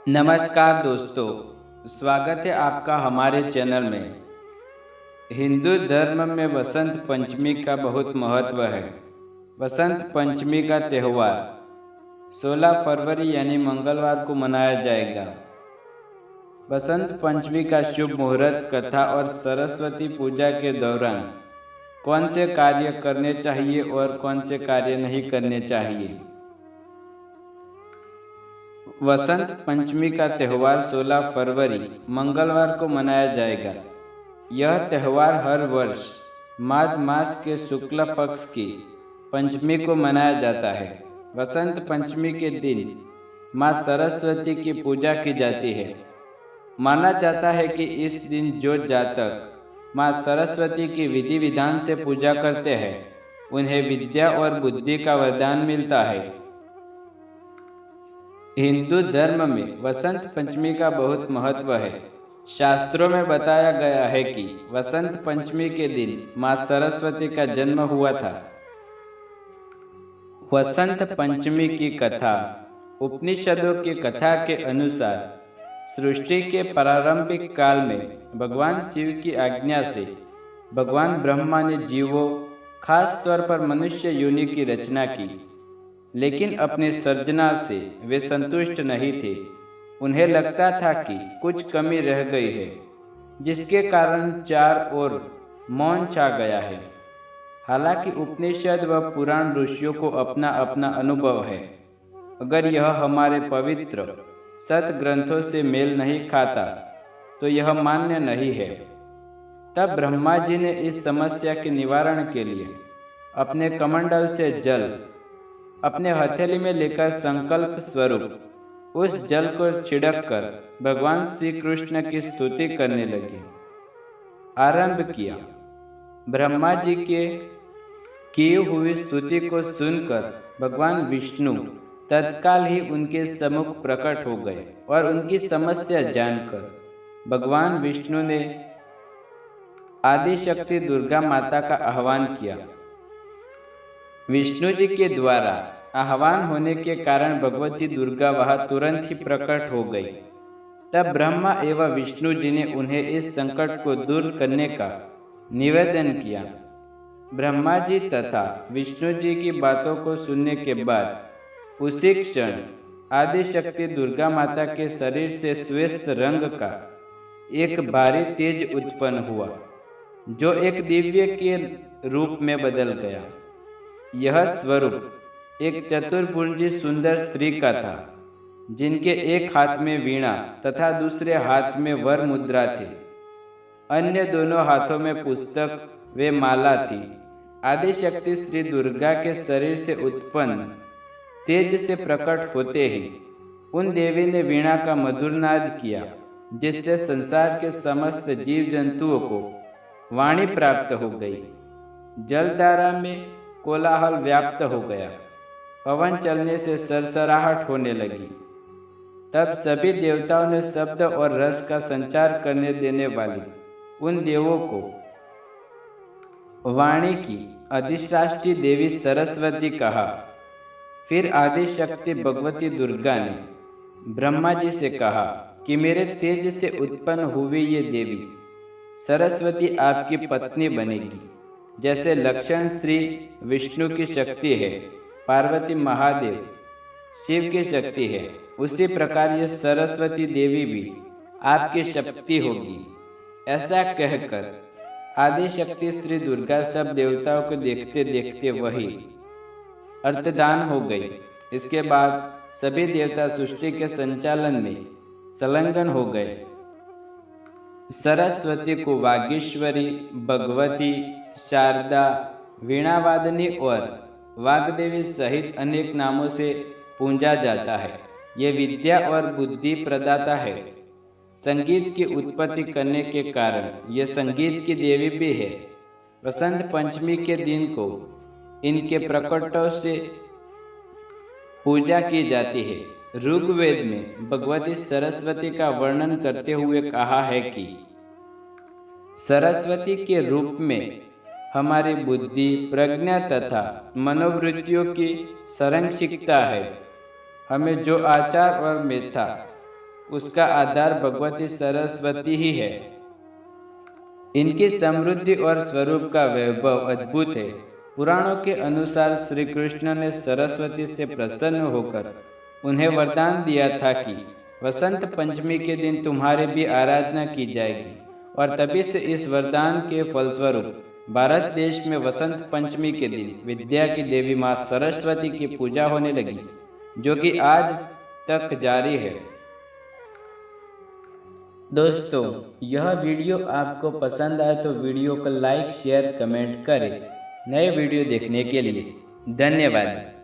नमस्कार दोस्तों, स्वागत है आपका हमारे चैनल में। हिंदू धर्म में वसंत पंचमी का बहुत महत्व है। वसंत पंचमी का त्यौहार 16 फरवरी यानी मंगलवार को मनाया जाएगा। वसंत पंचमी का शुभ मुहूर्त कथा और सरस्वती पूजा के दौरान कौन से कार्य करने चाहिए और कौन से कार्य नहीं करने चाहिए। वसंत पंचमी का त्यौहार 16 फरवरी मंगलवार को मनाया जाएगा। यह त्यौहार हर वर्ष माघ मास के शुक्ल पक्ष की पंचमी को मनाया जाता है। वसंत पंचमी के दिन माँ सरस्वती की पूजा की जाती है। माना जाता है कि इस दिन जो जातक माँ सरस्वती की विधि विधान से पूजा करते हैं उन्हें विद्या और बुद्धि का वरदान मिलता है। हिंदू धर्म में वसंत पंचमी का बहुत महत्व है। शास्त्रों में बताया गया है कि वसंत पंचमी के दिन माँ सरस्वती का जन्म हुआ था। वसंत पंचमी की कथा उपनिषदों की कथा के अनुसार सृष्टि के प्रारंभिक काल में भगवान शिव की आज्ञा से भगवान ब्रह्मा ने जीवों, खास तौर पर मनुष्य योनि की रचना की, लेकिन अपनी सर्जना से वे संतुष्ट नहीं थे। उन्हें लगता था कि कुछ कमी रह गई है, जिसके कारण चार ओर मौन छा गया है। हालांकि उपनिषद व पुराण ऋषियों को अपना अपना अनुभव है। अगर यह हमारे पवित्र सत ग्रंथों से मेल नहीं खाता तो यह मान्य नहीं है। तब ब्रह्मा जी ने इस समस्या के निवारण के लिए अपने कमंडल से जल अपने हथेली में लेकर संकल्प स्वरूप उस जल को छिड़क कर भगवान श्री कृष्ण की स्तुति करने लगे। आरंभ किया। ब्रह्मा जी के की हुई स्तुति को सुनकर भगवान विष्णु तत्काल ही उनके सम्मुख प्रकट हो गए और उनकी समस्या जानकर भगवान विष्णु ने आदिशक्ति दुर्गा माता का आह्वान किया। विष्णु जी के द्वारा आह्वान होने के कारण भगवती दुर्गा वहां तुरंत ही प्रकट हो गई। तब ब्रह्मा एवं विष्णु जी ने उन्हें इस संकट को दूर करने का निवेदन किया। ब्रह्मा जी तथा विष्णु जी की बातों को सुनने के बाद उसी क्षण आदिशक्ति दुर्गा माता के शरीर से श्वेत रंग का एक भारी तेज उत्पन्न हुआ, जो एक दिव्य के रूप में बदल गया। यह स्वरूप एक चतुर्भुजी सुंदर स्त्री का था, जिनके एक हाथ में वीणा तथा दूसरे हाथ में वर मुद्रा थी। अन्य दोनों हाथों में पुस्तक व माला थी। आदिशक्ति श्री दुर्गा के शरीर से उत्पन्न तेज से प्रकट होते ही उन देवी ने वीणा का मधुर नाद किया, जिससे संसार के समस्त जीव जंतुओं को वाणी प्राप्त हो गई। जलधारा में कोलाहल व्याप्त हो गया। पवन चलने से सरसराहट होने लगी। तब सभी देवताओं ने शब्द और रस का संचार करने देने वाली उन देवों को वाणी की अधिष्ठात्री देवी सरस्वती कहा। फिर आदिशक्ति भगवती दुर्गा ने ब्रह्मा जी से कहा कि मेरे तेज से उत्पन्न हुई ये देवी सरस्वती आपकी पत्नी बनेगी। जैसे लक्षण श्री विष्णु की शक्ति है, पार्वती महादेव शिव की शक्ति है, उसी प्रकार ये सरस्वती देवी भी आपकी शक्ति होगी। ऐसा कहकर आदिशक्ति श्री दुर्गा सब देवताओं को देखते देखते वही अर्तदान हो गई। इसके बाद सभी देवता सृष्टि के संचालन में संलग्न हो गए। सरस्वती को वागीश्वरी, भगवती, शारदा, वीणावादनी और वाग्देवी सहित अनेक नामों से पूजा जाता है। ये विद्या और बुद्धि प्रदाता है। संगीत की उत्पत्ति करने के कारण ये संगीत की देवी भी है। वसंत पंचमी के दिन को इनके प्रकटों से पूजा की जाती है। ऋग्वेद में भगवती सरस्वती का वर्णन करते हुए कहा है कि सरस्वती के रूप में हमारी बुद्धि, प्रज्ञा तथा मनोवृत्तियों की संरक्षिता है। हमें जो आचार और मेधा उसका आधार भगवती सरस्वती ही है। इनकी समृद्धि और स्वरूप का वैभव अद्भुत है। पुराणों के अनुसार श्री कृष्ण ने सरस्वती से प्रसन्न होकर उन्हें वरदान दिया था कि वसंत पंचमी के दिन तुम्हारी भी आराधना की जाएगी, और तभी से इस वरदान के फलस्वरूप भारत देश में वसंत पंचमी के दिन विद्या की देवी माँ सरस्वती की पूजा होने लगी, जो कि आज तक जारी है। दोस्तों, यह वीडियो आपको पसंद आए तो वीडियो को लाइक, शेयर, कमेंट करें। नए वीडियो देखने के लिए धन्यवाद।